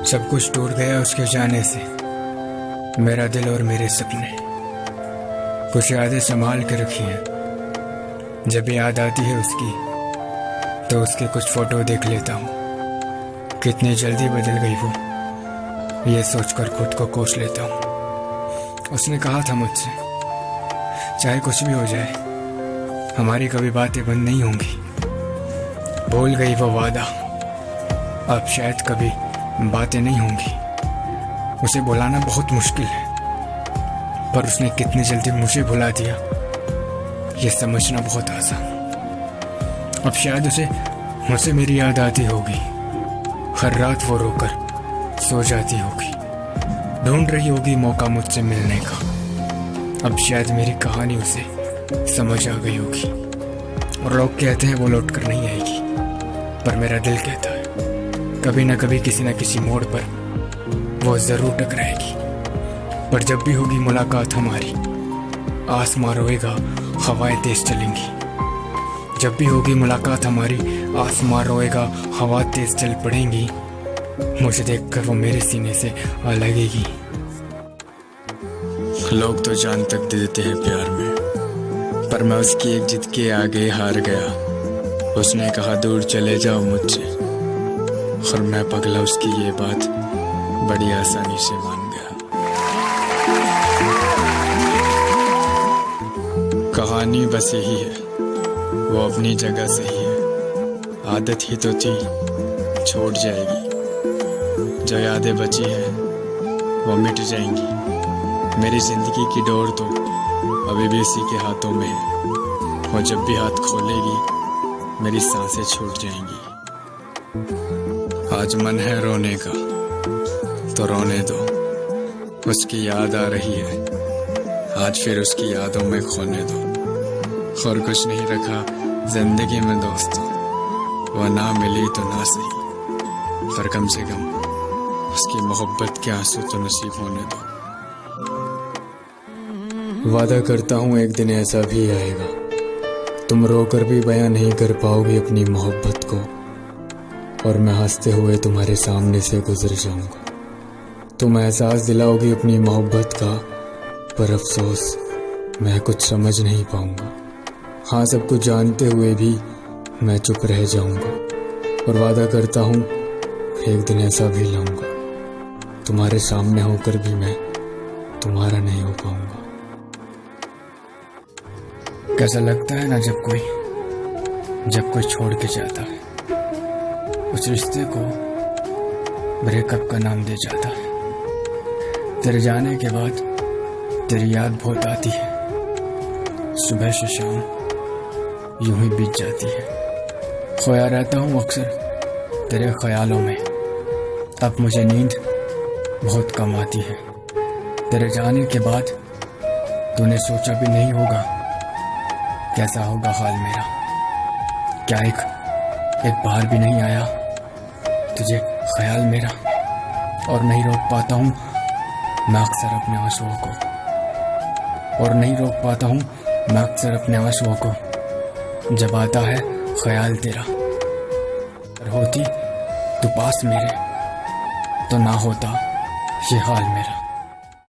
सब कुछ टूट गया उसके जाने से, मेरा दिल और मेरे सपने। कुछ यादें संभाल के रखी हैं, जब याद आती है उसकी तो उसके कुछ फोटो देख लेता हूँ। कितनी जल्दी बदल गई वो, ये सोचकर खुद को कोस लेता हूँ। उसने कहा था मुझसे, चाहे कुछ भी हो जाए हमारी कभी बातें बंद नहीं होंगी। भूल गई वो वादा, अब शायद कभी बातें नहीं होंगी। उसे भुलाना बहुत मुश्किल है, पर उसने कितनी जल्दी मुझे भुला दिया ये समझना बहुत आसान। अब शायद उसे मुझसे मेरी याद आती होगी, हर रात वो रोकर सो जाती होगी, ढूंढ रही होगी मौका मुझसे मिलने का। अब शायद मेरी कहानी उसे समझ आ गई होगी, और लोग कहते हैं वो लौट कर नहीं आएगी, पर मेरा दिल कहता है कभी ना कभी किसी न किसी मोड़ पर वो जरूर टकराएगी। पर जब भी होगी मुलाकात हमारी, आसमां रोएगा, हवाएं तेज चलेंगी। जब भी होगी मुलाकात हमारी, आसमां रोएगा, हवा तेज चल पड़ेंगी। मुझे देखकर वो मेरे सीने से आ लगेगी। लोग तो जान तक दे देते हैं प्यार में, पर मैं उसकी एक जिद के आगे हार गया। उसने कहा दूर चले जाओ मुझसे, और मैं पगला उसकी ये बात बड़ी आसानी से मान गया। कहानी बस यही है, वो अपनी जगह सही है। आदत ही तो थी, छोड़ जाएगी। जो यादें बची हैं वो मिट जाएंगी। मेरी जिंदगी की डोर तो अभी भी उसी के हाथों में है। वो जब भी हाथ खोलेगी मेरी सांसें छूट जाएंगी। आज मन है रोने का तो रोने दो, उसकी याद आ रही है, आज फिर उसकी यादों में खोने दो। और कुछ नहीं रखा जिंदगी में दोस्तों, वह ना मिली तो ना सही, पर कम से कम उसकी मोहब्बत के आंसू तो नसीब होने दो। वादा करता हूँ एक दिन ऐसा भी आएगा, तुम रोकर भी बयां नहीं कर पाओगी अपनी मोहब्बत को, और मैं हंसते हुए तुम्हारे सामने से गुजर जाऊंगा। तुम एहसास दिलाओगी अपनी मोहब्बत का, पर अफसोस मैं कुछ समझ नहीं पाऊंगा। हाँ, सब कुछ जानते हुए भी मैं चुप रह जाऊंगा, और वादा करता हूँ एक दिन ऐसा भी लाऊंगा, तुम्हारे सामने होकर भी मैं तुम्हारा नहीं हो पाऊंगा। कैसा लगता है ना जब कोई छोड़ के जाता है, उस रिश्ते को ब्रेकअप का नाम दे जाता है। तेरे जाने के बाद तेरी याद बहुत आती है, सुबह से शाम यूं ही बीत जाती है। खोया रहता हूँ अक्सर तेरे ख्यालों में, अब मुझे नींद बहुत कम आती है। तेरे जाने के बाद तूने सोचा भी नहीं होगा कैसा होगा हाल मेरा। क्या एक बार भी नहीं आया तुझे ख्याल मेरा, और नहीं रोक पाता हूँ मैं अक्सर अपने आंसुओं को, जब आता है ख्याल तेरा। अगर होती तू पास मेरे तो ना होता ये हाल मेरा।